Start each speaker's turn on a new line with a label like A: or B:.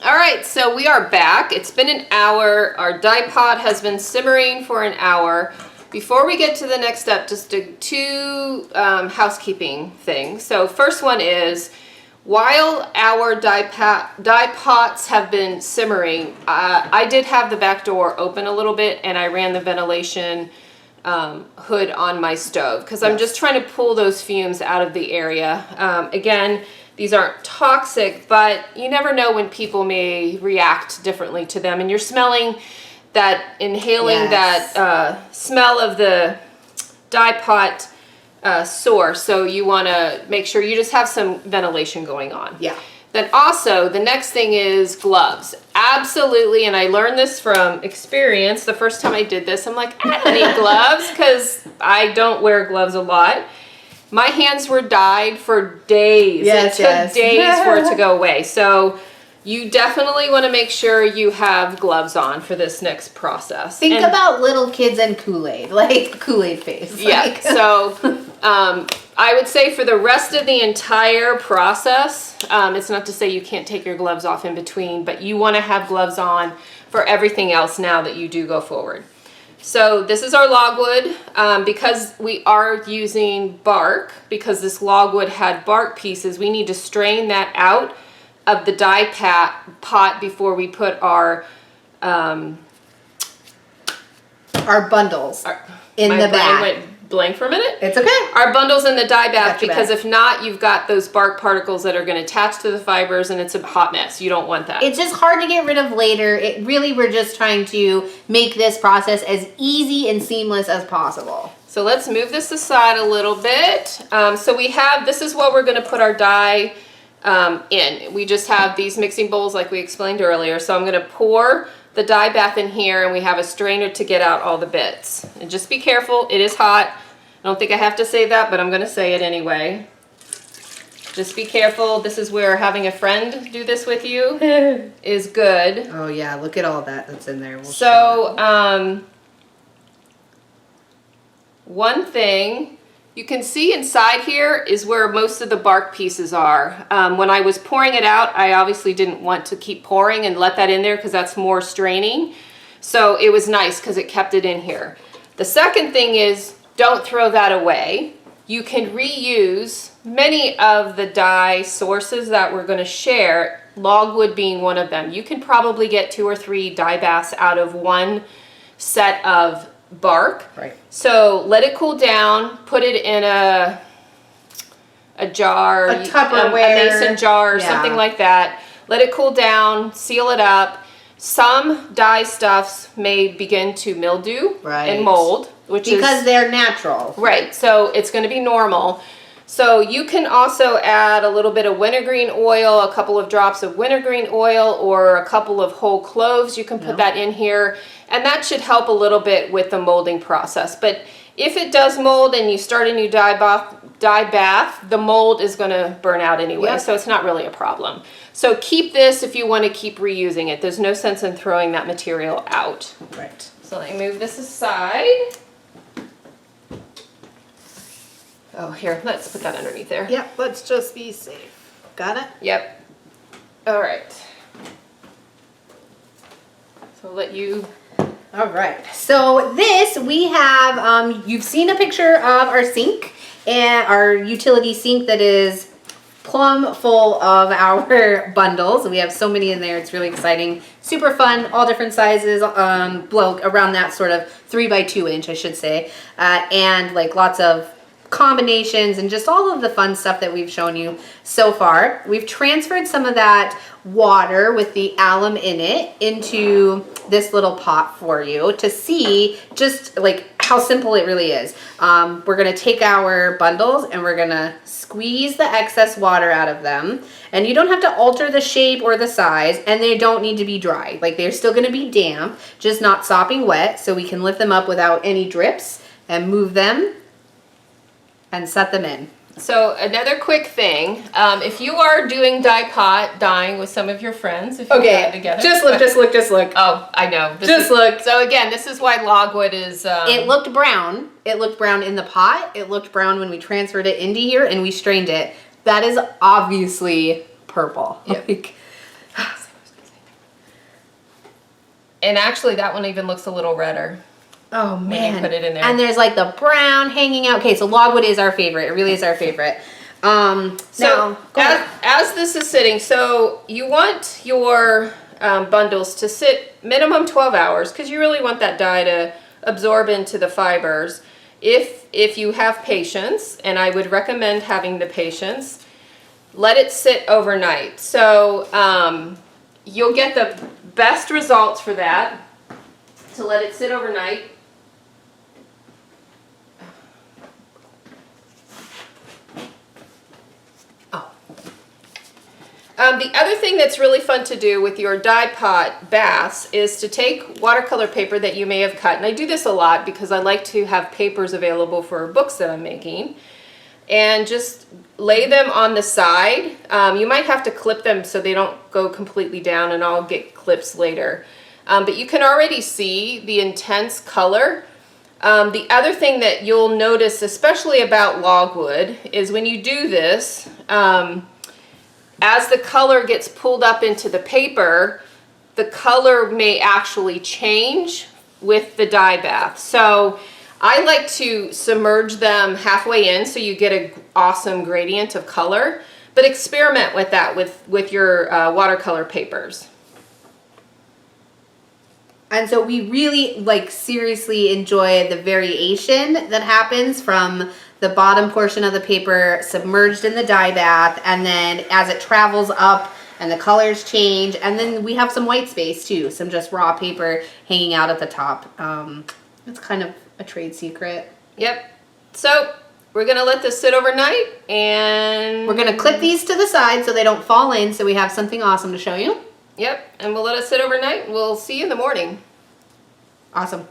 A: All right, so we are back. It's been an hour. Our dye pot has been simmering for an hour. Before we get to the next step, just two housekeeping things. So first one is, while our dye pots have been simmering, I did have the back door open a little bit and I ran the ventilation hood on my stove because I'm just trying to pull those fumes out of the area. Again, these aren't toxic, but you never know when people may react differently to them. And you're smelling that, inhaling that smell of the dye pot source. So you want to make sure you just have some ventilation going on. Yeah. Then also, the next thing is gloves. Absolutely, and I learned this from experience. The first time I did this, I'm like, I don't need gloves because I don't wear gloves a lot. My hands were dyed for days. It took days for it to go away. So you definitely want to make sure you have gloves on for this next process.
B: Think about little kids and Kool-Aid, like Kool-Aid face.
A: Yeah, so I would say for the rest of the entire process, it's not to say you can't take your gloves off in between, but you want to have gloves on for everything else now that you do go forward. So this is our logwood. Because we are using bark, because this logwood had bark pieces, we need to strain that out of the dye pot before we put our
B: bundles in the bag.
A: Went blank for a minute.
B: It's okay.
A: Our bundles in the dye bath, because if not, you've got those bark particles that are going to attach to the fibers and it's a hot mess. You don't want that.
B: It's just hard to get rid of later. We're just trying to make this process as easy and seamless as possible.
A: So let's move this aside a little bit. So this is what we're going to put our dye in. We just have these mixing bowls like we explained earlier. So I'm going to pour the dye bath in here and we have a strainer to get out all the bits. And just be careful, it is hot. I don't think I have to say that, but I'm going to say it anyway. Just be careful. This is where having a friend do this with you is good.
B: Oh yeah, look at all that's in there.
A: One thing you can see inside here is where most of the bark pieces are. When I was pouring it out, I obviously didn't want to keep pouring and let that in there because that's more straining. So it was nice because it kept it in here. The second thing is, don't throw that away. You can reuse many of the dye sources that we're going to share, logwood being one of them. You can probably get 2 or 3 dye baths out of one set of bark. Right. So let it cool down, put it in a jar, a
B: Tupperware,
A: a mason jar or something like that. Let it cool down, seal it up. Some dye stuffs may begin to mildew and mold,
B: because they're natural.
A: Right, so it's going to be normal. So you can also add a little bit of wintergreen oil, a couple of drops of wintergreen oil, or a couple of whole cloves. You can put that in here, and that should help a little bit with the molding process. But if it does mold and you start a new dye bath, the mold is going to burn out anyway, so it's not really a problem. So keep this if you want to keep reusing it. There's no sense in throwing that material out.
B: Right.
A: So let me move this aside. Oh, here, let's put that underneath there.
B: Yep, let's just be safe. Got it?
A: Yep. All right. So I'll let you...
B: All right. So this, we have, you've seen a picture of our sink, and our utility sink that is plumb full of our bundles. We have so many in there. It's really exciting. Super fun, all different sizes, around that sort of 3 by 2 inch, I should say. And like lots of combinations and just all of the fun stuff that we've shown you so far. We've transferred some of that water with the alum in it into this little pot for you to see just like how simple it really is. We're going to take our bundles and we're going to squeeze the excess water out of them, and you don't have to alter the shape or the size, and they don't need to be dry. Like, they're still going to be damp, just not sopping wet, so we can lift them up without any drips and move them and set them in.
A: So another quick thing, if you are doing dyeing with some of your friends, if you got it together.
B: Just look.
A: Oh, I know.
B: Look.
A: So again, this is why logwood is...
B: It looked brown. It looked brown in the pot. It looked brown when we transferred it into here and we strained it. That is obviously purple.
A: Yep. And actually that one even looks a little redder.
B: Oh man.
A: When you put it in there.
B: And there's like the brown hanging out. Okay, so logwood is our favorite. It really is our favorite.
A: So
B: now,
A: as this is sitting, so you want your bundles to sit minimum 12 hours because you really want that dye to absorb into the fibers. If you have patience, and I would recommend having the patience, let it sit overnight. So you'll get the best results for that, to let it sit overnight. The other thing that's really fun to do with your dye pot baths is to take watercolor paper that you may have cut, and I do this a lot because I like to have papers available for books that I'm making, and just lay them on the side. You might have to clip them so they don't go completely down, and I'll get clips later. But you can already see the intense color. The other thing that you'll notice, especially about logwood, is when you do this, as the color gets pulled up into the paper, the color may actually change with the dye bath. So I like to submerge them halfway in so you get an awesome gradient of color, but experiment with that with your watercolor papers.
B: And so we really, like, seriously enjoy the variation that happens from the bottom portion of the paper submerged in the dye bath, and then as it travels up and the colors change, and then we have some white space too, some just raw paper hanging out at the top. It's kind of a trade secret.
A: Yep. So we're gonna let this sit overnight, and
B: we're gonna clip these to the side so they don't fall in, so we have something awesome to show you.
A: Yep, and we'll let it sit overnight. We'll see you in the morning.
B: Awesome.